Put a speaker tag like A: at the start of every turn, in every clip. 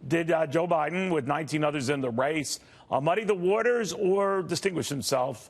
A: Did Joe Biden, with 19 others in the race, muddy the waters or distinguish himself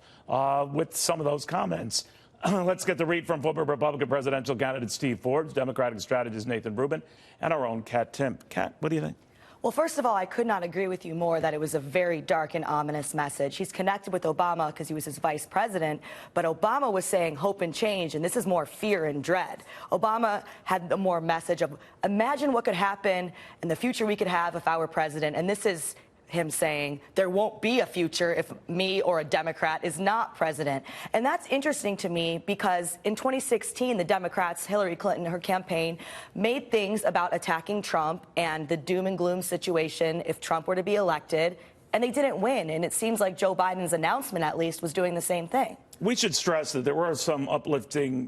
A: with some of those comments? Let's get the read from former Republican presidential candidate Steve Forbes, Democratic strategist Nathan Rubin, and our own Kat Timpf. Kat, what do you think?
B: Well, first of all, I could not agree with you more that it was a very dark and ominous message. He's connected with Obama because he was his vice president, but Obama was saying hope and change, and this is more fear and dread. Obama had the more message of imagine what could happen in the future we could have if I were president, and this is him saying there won't be a future if me or a Democrat is not president. And that's interesting to me because in 2016, the Democrats, Hillary Clinton, her campaign, made things about attacking Trump and the doom and gloom situation if Trump were to be elected, and they didn't win. And it seems like Joe Biden's announcement, at least, was doing the same thing.
A: We should stress that there were some uplifting,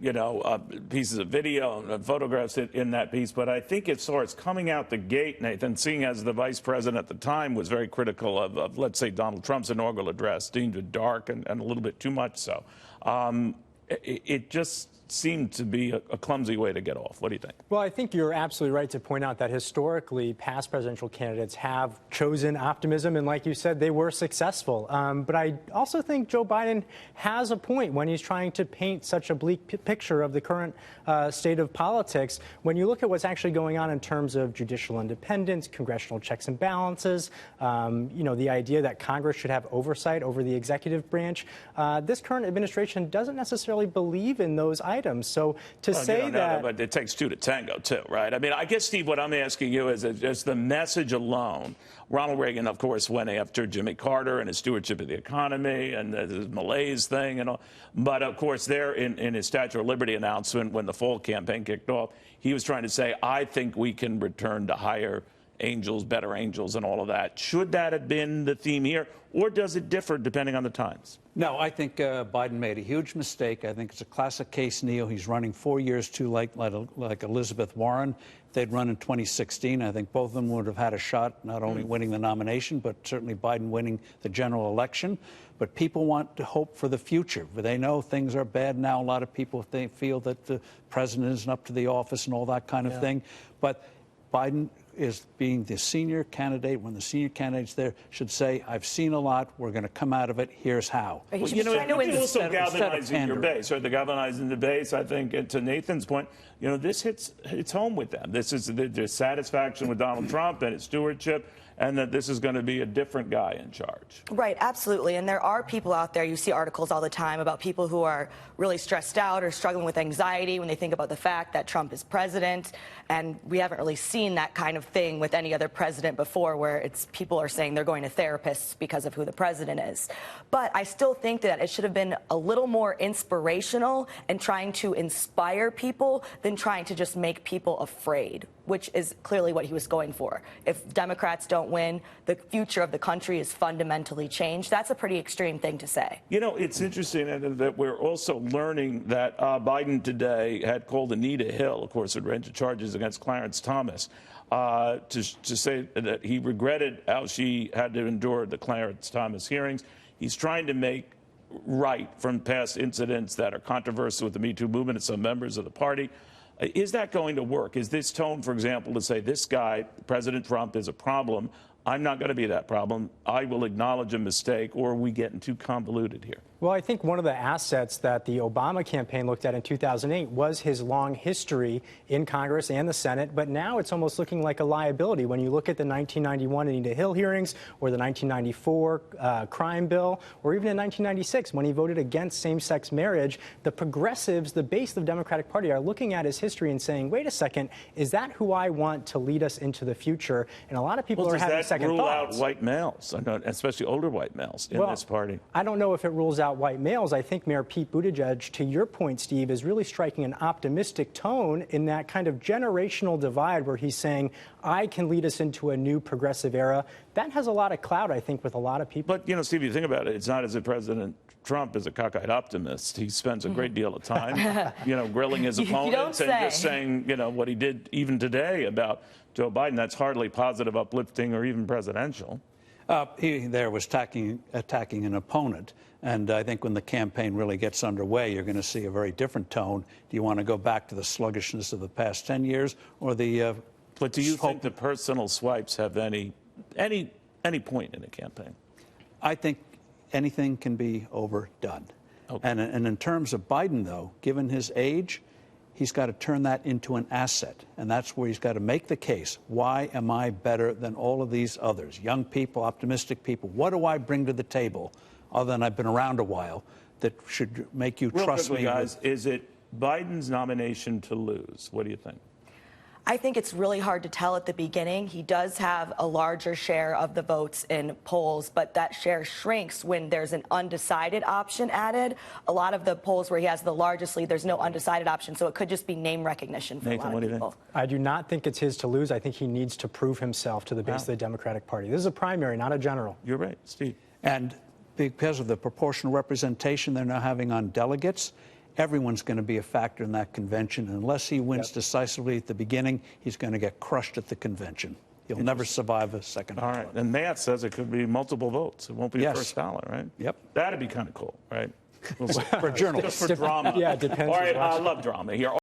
A: pieces of video and photographs in that piece. But I think as far as coming out the gate, Nathan, seeing as the vice president at the time was very critical of let's say, Donald Trump's inaugural address, deemed it dark and a little bit too much so. It just seemed to be a clumsy way to get off. What do you think?
C: Well, I think you're absolutely right to point out that historically past presidential candidates have chosen optimism, and like you said, they were successful. But I also think Joe Biden has a point when he's trying to paint such a bleak picture of the current state of politics. When you look at what's actually going on in terms of judicial independence, congressional checks and balances, the idea that Congress should have oversight over the executive branch, this current administration doesn't necessarily believe in those items. So to say that,
A: but it takes two to tango, too, right? I mean, I guess, Steve, what I'm asking you is the message alone. Ronald Reagan, of course, went after Jimmy Carter and his stewardship of the economy and the malaise thing and all. But, of course, there in his Statue of Liberty announcement when the fall campaign kicked off, he was trying to say, I think we can return to higher angels, better angels, and all of that. Should that have been the theme here, or does it differ depending on the times?
D: No, I think Biden made a huge mistake. I think it's a classic case, Neil. He's running 4 years too late, like Elizabeth Warren. If they'd run in 2016, I think both of them would have had a shot, not only winning the nomination, but certainly Biden winning the general election. But people want to hope for the future. But they know things are bad now. A lot of people feel that the president isn't up to the office and all that kind of thing. But Biden is being the senior candidate. When the senior candidate's there, should say, I've seen a lot. We're going to come out of it. Here's how.
A: Well, it's also galvanizing your base, right? The galvanizing the base, I think, and to Nathan's point, this hits home with them. This is their satisfaction with Donald Trump and his stewardship, and that this is going to be a different guy in charge.
B: Right, absolutely. And there are people out there, you see articles all the time about people who are really stressed out or struggling with anxiety when they think about the fact that Trump is president. And we haven't really seen that kind of thing with any other president before, where people are saying they're going to therapists because of who the president is. But I still think that it should have been a little more inspirational and trying to inspire people than trying to just make people afraid, which is clearly what he was going for. If Democrats don't win, the future of the country is fundamentally changed. That's a pretty extreme thing to say.
A: It's interesting that we're also learning that Biden today had called Anita Hill, of course, a range of charges against Clarence Thomas, to say that he regretted how she had to endure the Clarence Thomas hearings. He's trying to make right from past incidents that are controversial with the Me Too movement and some members of the party. Is that going to work? Is this tone, for example, to say this guy, President Trump, is a problem? I'm not going to be that problem. I will acknowledge a mistake, or are we getting too convoluted here?
C: Well, I think one of the assets that the Obama campaign looked at in 2008 was his long history in Congress and the Senate, but now it's almost looking like a liability. When you look at the 1991 Anita Hill hearings or the 1994 crime bill, or even in 1996 when he voted against same-sex marriage, the progressives, the base of the Democratic Party, are looking at his history and saying, wait a second, is that who I want to lead us into the future? And a lot of people are having second thoughts.
A: Does that rule out white males, especially older white males in this party?
C: I don't know if it rules out white males. I think Mayor Pete Buttigieg, to your point, Steve, is really striking an optimistic tone in that kind of generational divide where he's saying, I can lead us into a new progressive era. That has a lot of clout, I think, with a lot of people.
A: But, Steve, you think about it, it's not as if President Trump is a cockeyed optimist. He spends a great deal of time, grilling his opponents and just saying, what he did even today about Joe Biden. That's hardly positive, uplifting, or even presidential.
D: He there was attacking an opponent. And I think when the campaign really gets underway, you're going to see a very different tone. Do you want to go back to the sluggishness of the past 10 years or the
A: But do you think the personal swipes have any point in a campaign?
D: I think anything can be overdone. Okay. And in terms of Biden, though, given his age, he's got to turn that into an asset. And that's where he's got to make the case. Why am I better than all of these others? Young people, optimistic people. What do I bring to the table, other than I've been around a while, that should make you trust me?
A: Guys, is it Biden's nomination to lose? What do you think?
B: I think it's really hard to tell at the beginning. He does have a larger share of the votes in polls, but that share shrinks when there's an undecided option added. A lot of the polls where he has the largest lead, there's no undecided option, so it could just be name recognition for
A: Nathan,
B: a lot of people.
C: I do not think it's his to lose. I think he needs to prove himself to the base of the Democratic Party. This is a primary, not a general.
A: You're right, Steve.
D: And because of the proportional representation they're now having on delegates, everyone's going to be a factor in that convention. Unless he wins decisively at the beginning, he's going to get crushed at the convention. He'll never survive a second.
A: All right. And Matt says it could be multiple votes. It won't be a first ballot, right?
D: Yep.
A: That'd be kind of cool, right?
D: For journalists.
A: Just for drama.
C: Yeah, it depends.
A: All right. I love drama here.